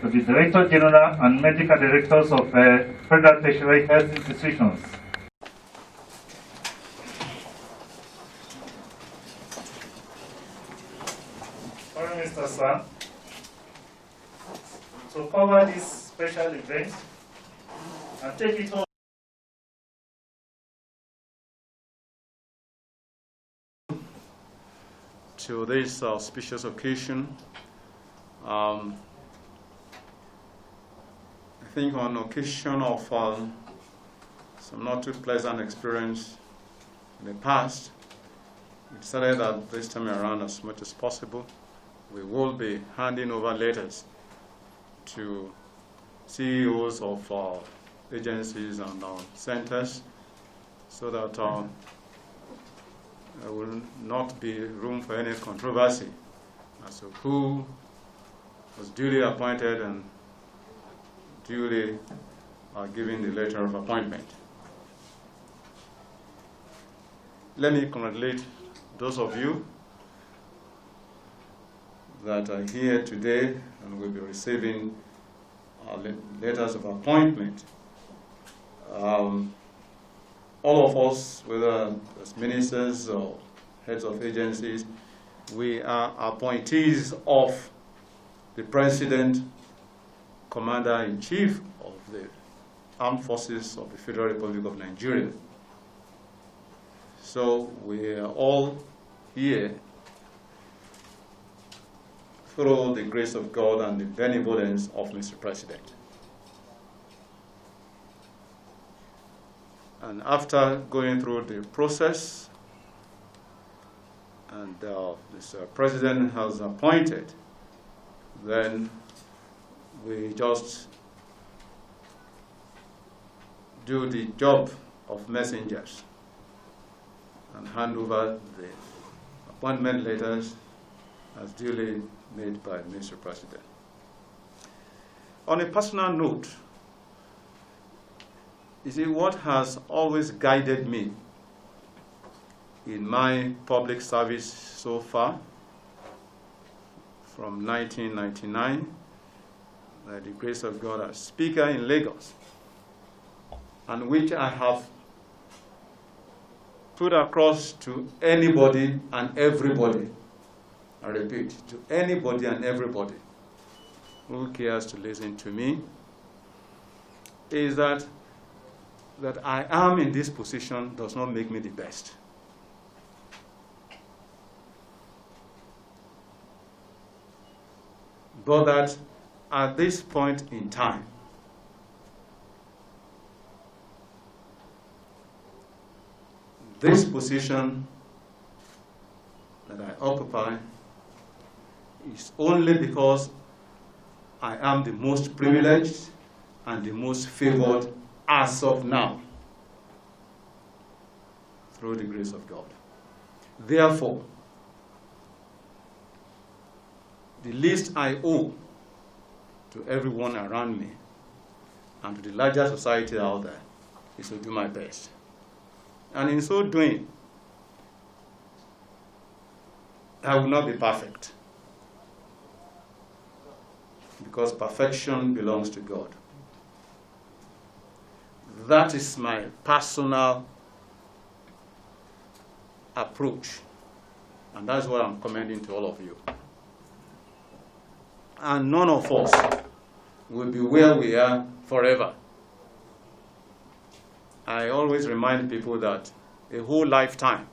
to the Director General and Medical Directors of Federal Tertiary Health Institutions. Foreign Minister, sir, to cover this special event and take it home. To this auspicious occasion, I think on occasion of some not too pleasant experience in the past, we decided that this time around, as much as possible, we will be handing over letters to CEOs of agencies and centers, so that there will not be room for any controversy as to who was duly appointed and duly given the letter of appointment. Let me congratulate those of you that are here today and will be receiving letters of appointment. All of us, whether as ministers or heads of agencies, we are appointees of the President, Commander-in-Chief of the Armed Forces of the Federal Republic of Nigeria. So we are all here through the grace of God and the benevolence of Mr. President. And after going through the process, and Mr. President has appointed, then we just do the job of messengers and hand over the appointment letters as duly made by Mr. President. On a personal note, you see, what has always guided me in my public service so far, from 1999, by the grace of God, as Speaker in Lagos, and which I have put across to anybody and everybody, I repeat, to anybody and everybody who cares to listen to me, is that I am in this position does not make me the best. But that at this point in time, this position that I occupy is only because I am the most privileged and the most favored as of now, through the grace of God. Therefore, the least I owe to everyone around me and to the larger society out there is to do my best. And in so doing, I will not be perfect, because perfection belongs to God. That is my personal approach, and that's what I'm commending to all of you. And none of us will be where we are forever. I always remind people that a whole lifetime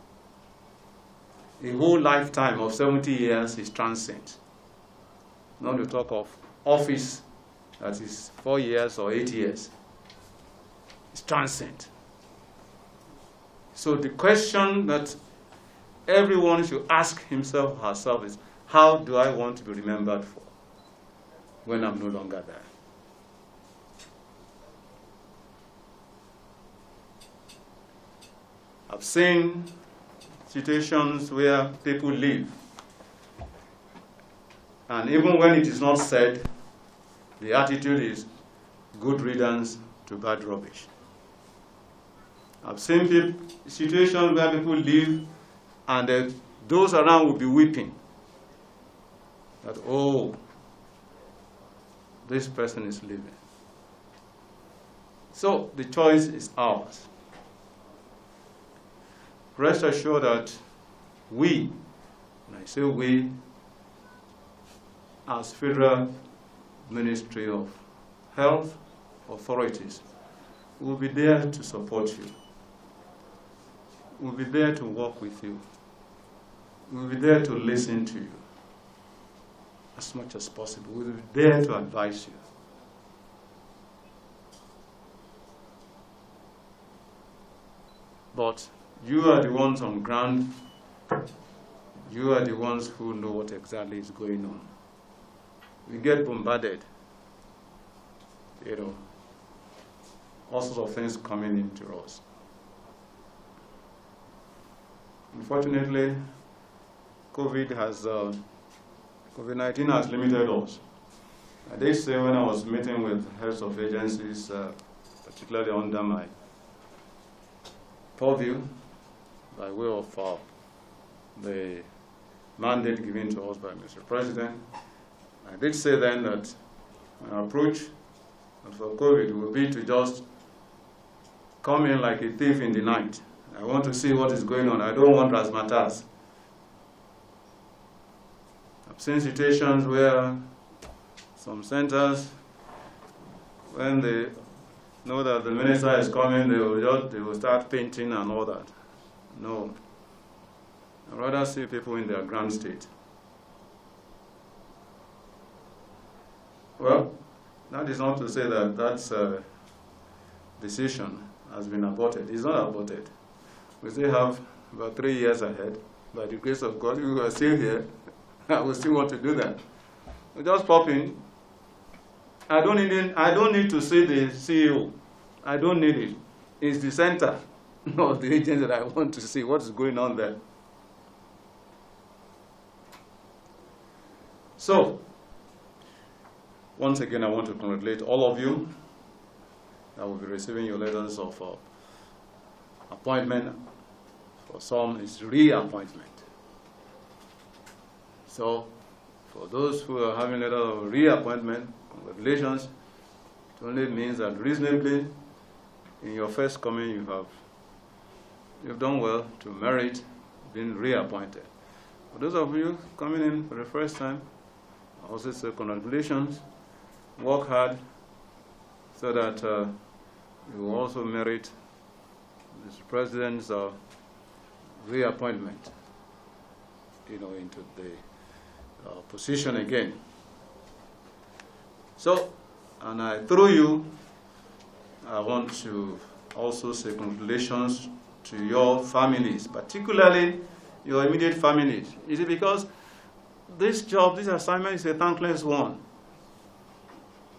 of 70 years is transient. Not to talk of office that is 4 years or 8 years. It's transient. So the question that everyone should ask himself or herself is, how do I want to be remembered for when I'm no longer there? I've seen situations where people leave, and even when it is not said, the attitude is good riddance to bad rubbish. I've seen situations where people leave, and those around will be weeping that, oh, this person is leaving. So the choice is ours. Rest assured that we, when I say we, as Federal Ministry of Health authorities, will be there to support you. We'll be there to work with you. We'll be there to listen to you as much as possible. We'll be there to advise you. But you are the ones on ground. You are the ones who know what exactly is going on. We get bombarded, all sorts of things coming into us. Unfortunately, COVID-19 has limited us. I did say when I was meeting with heads of agencies, particularly under my purview, by way of the mandate given to us by Mr. President, I did say then that my approach for COVID will be to just come in like a thief in the night. I want to see what is going on. I don't want razzmatazz. I've seen situations where some centers, when they know that the minister is coming, they will start painting and all that. No. I'd rather see people in their ground state. Well, that is not to say that that decision has been aborted. It's not aborted. We still have about 3 years ahead. By the grace of God, we are still here. I will still want to do that. We just pop in. I don't need to see the CEO. I don't need it. It's the center of the agency that I want to see what is going on there. So, once again, I want to congratulate all of you that will be receiving your letters of appointment. For some, it's reappointment. So, for those who are having letters of reappointment, congratulations. It only means that reasonably, in your first coming, you've done well to merit being reappointed. For those of you coming in for the first time, I also say congratulations. Work hard so that you will also merit Mr. President's reappointment, into the position again. So, and through you, I want to also say congratulations to your families, particularly your immediate families. Is it because this job, this assignment is a thankless one?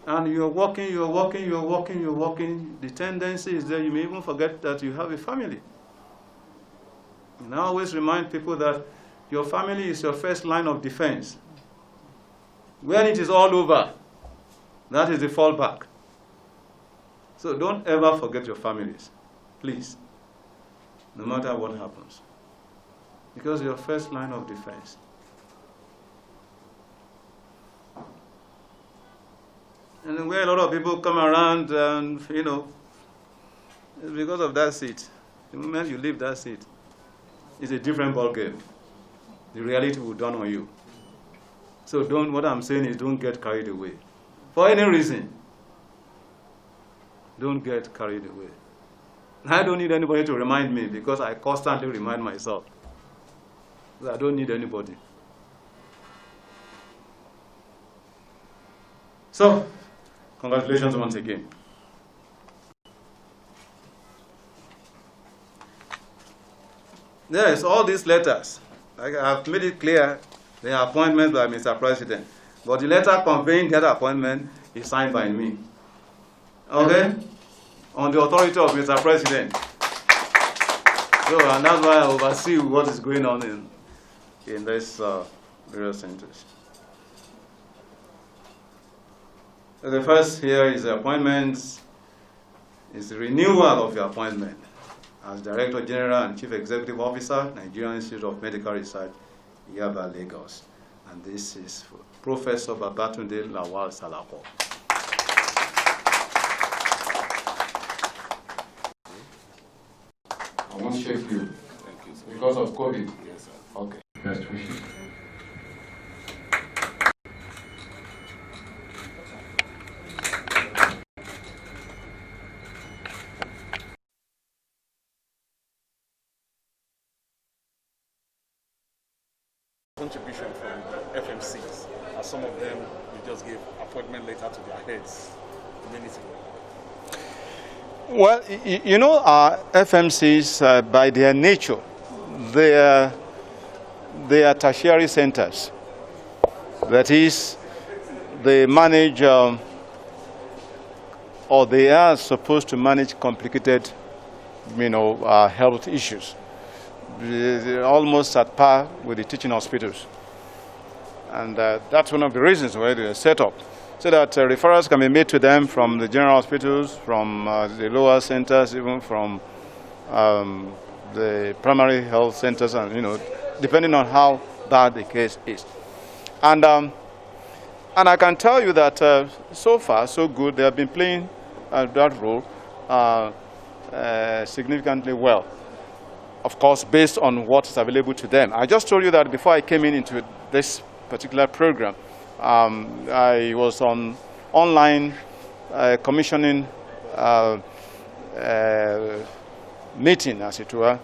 And you're working. The tendency is that you may even forget that you have a family. And I always remind people that your family is your first line of defense. When it is all over, that is the fallback. So don't ever forget your families, please, no matter what happens. Because your first line of defense. And where a lot of people come around and, it's because of that seat. The moment you leave that seat, it's a different ballgame. The reality will dawn on you. So what I'm saying is don't get carried away. For any reason, don't get carried away. I don't need anybody to remind me because I constantly remind myself. I don't need anybody. So, congratulations once again. Yes, all these letters, like I have made it clear, they are appointments by Mr. President. But the letter conveying that appointment is signed by me. Okay? On the authority of Mr. President. So, and that's why I oversee what is going on in this various centers. So the first here is the appointments, is the renewal of your appointment as Director General and Chief Executive Officer, Nigerian Institute of Medical Research, Yaba, Lagos. And this is for Professor Babatunde Lawal Salako. I won't shake you. Thank you, sir. Because of COVID. Yes, sir. Okay. Best wishes. Contribution from FMCs, as some of them we just gave appointment letter to their heads minutes ago. Well, you know, FMCs, by their nature, they are tertiary centers. That is, they manage, or they are supposed to manage complicated, health issues. They're almost at par with the teaching hospitals. And that's one of the reasons why they are set up, so that referrals can be made to them from the general hospitals, from the lower centers, even from the primary health centers, and depending on how bad the case is. And I can tell you that so far so good. They have been playing that role significantly well. Of course, based on what is available to them. I just told you that before I came into this particular program, I was on online commissioning meeting, as it were.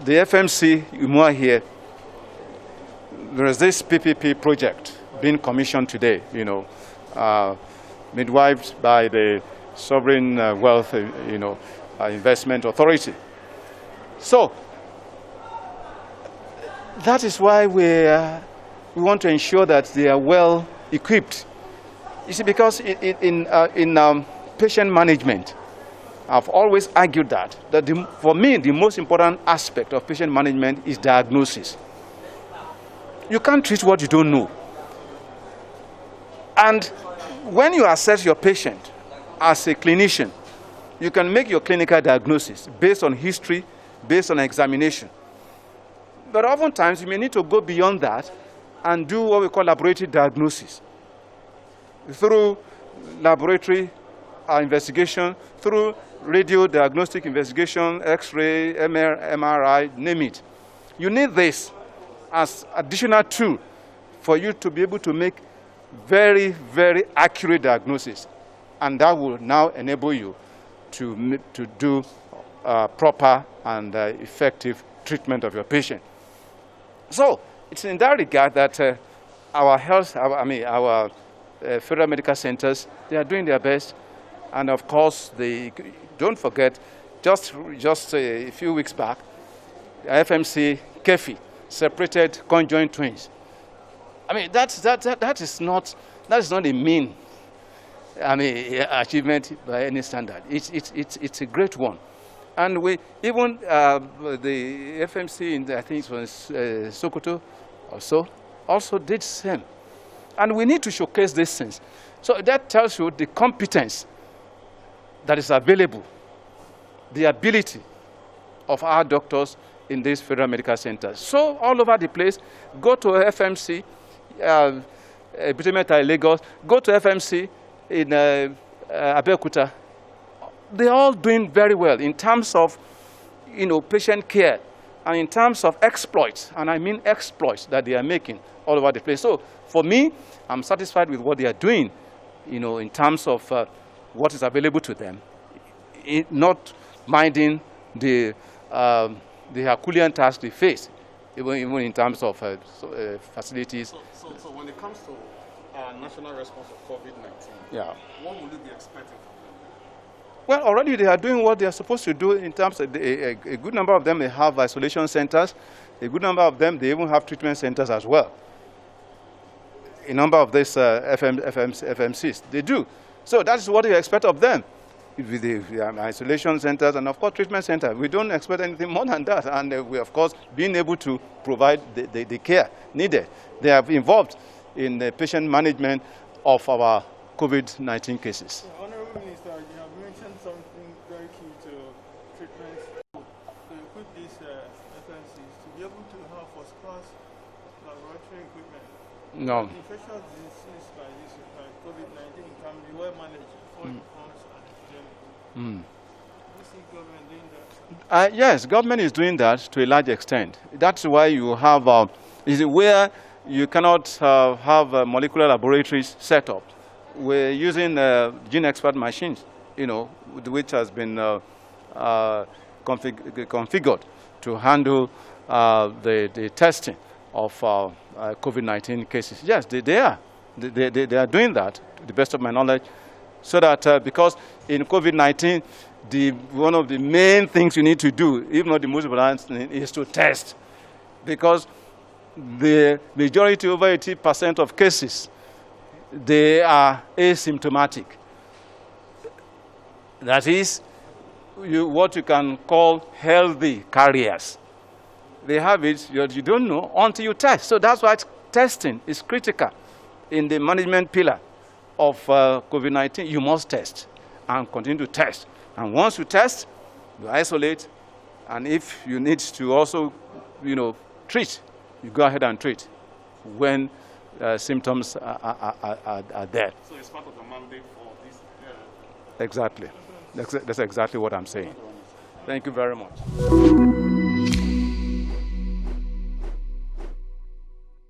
The FMC Umua here, there is this PPP project being commissioned today, midwifed by the Sovereign Wealth, Investment Authority. So that is why we want to ensure that they are well equipped. You see, because in patient management, I've always argued that for me, the most important aspect of patient management is diagnosis. You can't treat what you don't know. And when you assess your patient as a clinician, you can make your clinical diagnosis based on history, based on examination. But oftentimes, you may need to go beyond that and do what we call laboratory diagnosis. Through laboratory investigation, through radio diagnostic investigation, X-ray, MRI, name it. You need this as additional tool for you to be able to make very, very accurate diagnosis. And that will now enable you to do proper and effective treatment of your patient. So it's in that regard that our federal medical centers, they are doing their best. And of course, don't forget, just a few weeks back, FMC Kefi separated conjoined twins. That is not a mean achievement by any standard. It's a great one. And we even the FMC I think it was Sokoto or so also did the same. And we need to showcase these things. So that tells you the competence that is available, the ability of our doctors in these federal medical centers. So all over the place, go to FMC, Butemeta, Lagos, go to FMC in Abeokuta. They're all doing very well in terms of, patient care and in terms of exploits, and I mean exploits that they are making all over the place. So for me, I'm satisfied with what they are doing, in terms of what is available to them, not minding the Herculean task they face, even in terms of facilities. So when it comes to national response to COVID-19, yeah, what will you be expecting from them? Well, already they are doing what they are supposed to do in terms of a good number of them, they have isolation centers. A good number of them, they even have treatment centers as well. A number of these FMCs, they do. So that's what you expect of them. With the isolation centers and, of course, treatment centers. We don't expect anything more than that. And we, of course, being able to provide the care needed. They are involved in the patient management of our COVID-19 cases. Honorable Minister, you have mentioned something very key to treatment to equip these FMCs to be able to have first-class laboratory equipment. No. Infectious diseases like COVID-19 can be well managed before it comes and epidemic. see government doing that? Yes, government is doing that to a large extent. That's why you have, is it where you cannot have molecular laboratories set up. We're using gene expert machines, you know, which has been configured to handle the testing of COVID-19 cases. Yes, they are. They are doing that, to the best of my knowledge, so that because in COVID-19, one of the main things you need to do, if not the most important thing, is to test. Because the majority, over 80% of cases, they are asymptomatic. That is, what you can call healthy carriers. They have it, you don't know until you test. So that's why testing is critical in the management pillar of COVID-19. You must test and continue to test. And once you test, you isolate. And if you need to also, treat, you go ahead and treat when symptoms are there. So it's part of the mandate for this? Exactly. That's exactly what I'm saying. Thank you very much.